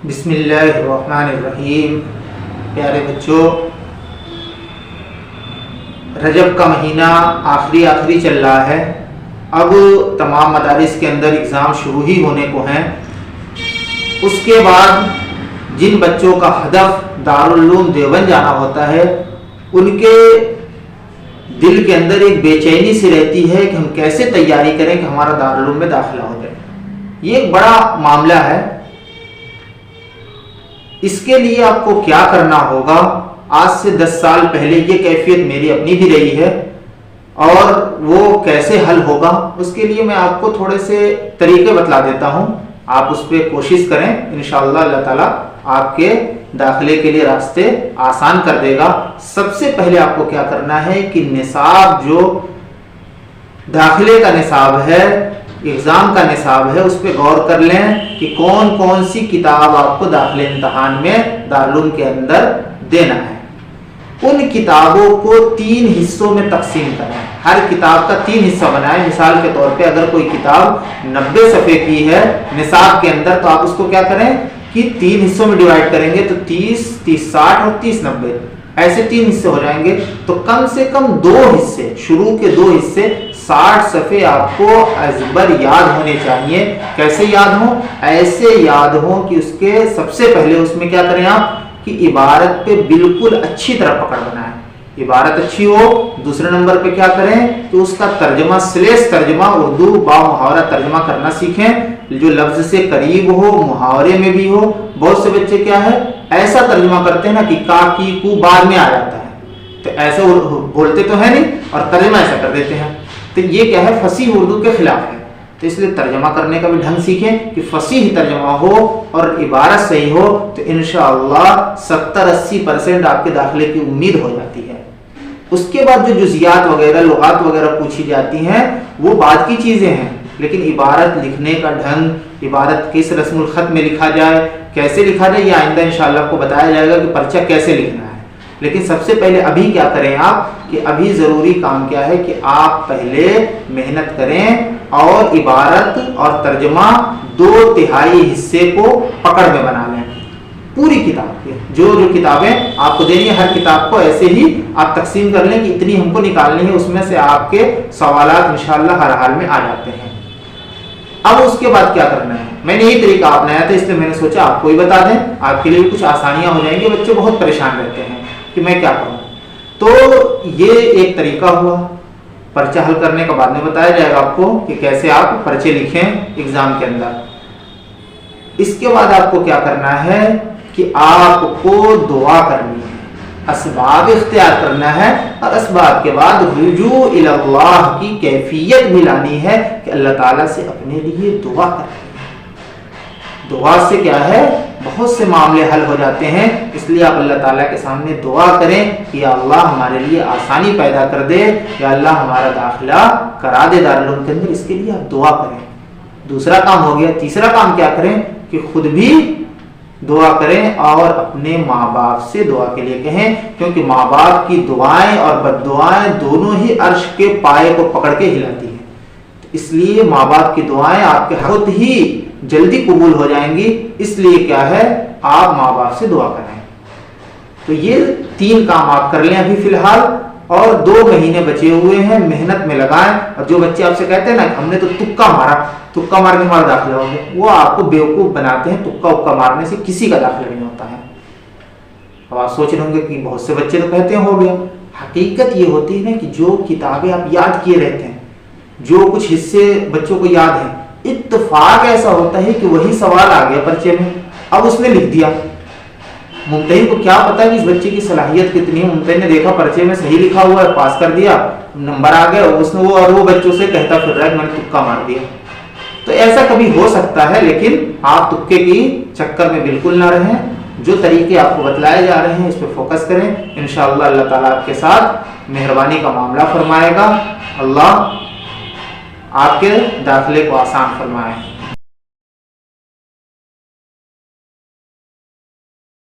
بسم اللہ الرحمن الرحیم۔ پیارے بچوں، رجب کا مہینہ آخری چل رہا ہے۔ اب تمام مدارس کے اندر اگزام شروع ہی ہونے کو ہیں۔ اس کے بعد جن بچوں کا ہدف دارالعلوم دیوبند جانا ہوتا ہے، ان کے دل کے اندر ایک بے چینی سی رہتی ہے کہ ہم کیسے تیاری کریں کہ ہمارا دارالعلوم میں داخلہ ہو جائے۔ یہ ایک بڑا معاملہ ہے۔ اس کے لیے آپ کو کیا کرنا ہوگا؟ آج سے 10 سال پہلے یہ کیفیت میری اپنی بھی رہی ہے، اور وہ کیسے حل ہوگا اس کے لیے میں آپ کو تھوڑے سے طریقے بتلا دیتا ہوں۔ آپ اس پہ کوشش کریں، انشاءاللہ اللہ تعالیٰ آپ کے داخلے کے لیے راستے آسان کر دے گا۔ سب سے پہلے آپ کو کیا کرنا ہے کہ نصاب، جو داخلے کا نصاب ہے، ایگزام کا نصاب ہے، اس پہ غور کر لیں کہ کون کون سی کتاب آپ کو داخلے امتحان میں دارالعلوم کے اندر دینا ہے۔ ان کتابوں کو 3 حصوں میں تقسیم کریں۔ ہر کتاب کا 3 حصہ بنائیں۔ مثال کے طور پہ اگر کوئی کتاب 90 صفحے کی ہے نصاب کے اندر، تو آپ اس کو کیا کریں کہ 3 حصوں میں ڈیوائڈ کریں گے، تو 30 60 اور 30 90 ایسے 3 حصے ہو جائیں گے۔ تو کم سے کم 2 حصے، شروع کے 2 حصے 60 صفحے آپ کو ازبر یاد ہونے چاہیے۔ کیسے یاد ہوں؟ ایسے یاد ہوں کہ اس کے سب سے پہلے اس میں کیا کریں آپ کہ عبارت پہ بالکل اچھی طرح پکڑ بنائیں۔ عبارت اچھی ہو۔ دوسرے نمبر پہ کیا کریں کہ اس کا ترجمہ، سلیس ترجمہ، اردو با محاورہ ترجمہ کرنا سیکھیں، جو لفظ سے قریب ہو، محاورے میں بھی ہو۔ بہت سے بچے کیا ہے ایسا ترجمہ کرتے ہیں نا کہ کا کی کو بعد میں آ جاتا ہے، تو ایسے بولتے تو ہے نہیں اور ترجمہ ایسا کر دیتے ہیں، تو یہ کیا ہے فصیح اردو کے خلاف ہے۔ تو اس لیے ترجمہ کرنے کا بھی ڈھنگ سیکھیں کہ فصیح ترجمہ ہو اور عبارت صحیح ہو، تو انشاءاللہ 70-80% آپ کے داخلے کی امید ہو جاتی ہے۔ اس کے بعد جو جزیات وغیرہ، لغات وغیرہ پوچھی جاتی ہیں، وہ بعد کی چیزیں ہیں، لیکن عبارت لکھنے کا ڈھنگ، عبارت کس رسم الخط میں لکھا جائے، کیسے لکھا جائے، یہ آئندہ انشاءاللہ آپ کو بتایا جائے گا کہ پرچہ کیسے لکھنا ہے۔ لیکن سب سے پہلے ابھی کیا کریں آپ کہ ابھی ضروری کام کیا ہے کہ آپ پہلے محنت کریں اور عبارت اور ترجمہ 2/3 حصے کو پکڑ میں بنا لیں۔ پوری کتاب کے جو کتابیں آپ کو دینی ہے، ہر کتاب کو ایسے ہی آپ تقسیم کر لیں کہ اتنی ہم کو نکالنی ہے، اس میں سے آپ کے سوالات انشاءاللہ ہر حال میں آ جاتے ہیں۔ اب اس کے بعد کیا کرنا ہے؟ میں نے یہی طریقہ اپنایا تھا، اس لیے میں نے سوچا آپ کو ہی بتا دیں، آپ کے لیے کچھ آسانیاں ہو جائیں گی۔ بچے بہت پریشان رہتے ہیں کہ میں کیا کروں، تو یہ ایک طریقہ ہوا۔ پرچہ حل کرنے کا بعد میں بتایا جائے گا آپ کو کہ کیسے آپ پرچے لکھیں ایگزام کے اندر۔ اس کے بعد آپ کو کیا کرنا ہے کہ آپ کو دعا کرنی ہے، اسباب اختیار کرنا ہے، اور اسباب کے بعد رجوع الی اللہ کی کیفیت بھی لانی ہے کہ اللہ تعالیٰ سے اپنے لیے دعا کریں۔ دعا سے کیا ہے بہت سے معاملے حل ہو جاتے ہیں، اس لیے آپ اللہ تعالیٰ کے سامنے دعا کریں کہ یا اللہ ہمارے لیے آسانی پیدا کر دے، یا اللہ ہمارا داخلہ کرا دے دارالعلوم کے اندر، اس کے لیے آپ دعا کریں۔ دوسرا کام ہو گیا۔ تیسرا کام کیا کریں کہ خود بھی دعا کریں اور اپنے ماں باپ سے دعا کے لیے کہیں، کیونکہ ماں باپ کی دعائیں اور بد دعائیں دونوں ہی عرش کے پائے کو پکڑ کے ہلاتی ہیں، اس لیے ماں باپ کی دعائیں آپ کے بہت ہی جلدی قبول ہو جائیں گی۔ اس لیے کیا ہے آپ ماں باپ سے دعا کریں۔ تو یہ 3 کام آپ کر لیں ابھی فی الحال، اور 2 مہینے بچے ہوئے ہیں، محنت میں لگائیں۔ اور جو بچے آپ سے کہتے ہیں نا ہم نے تو تکا مارا، تکا مار کے ہمارا داخلہ ہو گیا، وہ آپ کو بیوقوف بناتے ہیں۔ تکا اکا مارنے سے کسی کا داخلہ نہیں ہوتا ہے۔ اب آپ سوچ رہے ہوں گے کہ بہت سے بچے تو کہتے ہیں ہو گیا۔ حقیقت یہ ہوتی ہے نا کہ جو کتابیں آپ یاد کیے رہتے ہیں، جو کچھ حصے بچوں کو یاد ہیں، اتفاق ایسا ہوتا ہے کہ وہی سوال آ گیا پرچے میں، اب اس نے لکھ دیا۔ ممتحن کو کیا پتا کہ اس بچے کی صلاحیت کتنی ہے؟ ممتحن نے دیکھا پرچے میں صحیح لکھا ہوا ہے، پاس کر دیا، نمبر آ گیا، اس نے وہ بچوں سے کہتا پھر رہا ہے میں نے تکا مار دیا۔ تو ایسا کبھی ہو سکتا ہے، لیکن آپ تکے کی چکر میں بالکل نہ رہیں۔ جو طریقے آپ کو بتلائے جا رہے ہیں اس پہ فوکس کریں، انشاءاللہ اللہ تعالیٰ آپ کے ساتھ مہربانی کا معاملہ فرمائے گا۔ اللہ آپ کے داخلے کو آسان فرمائے۔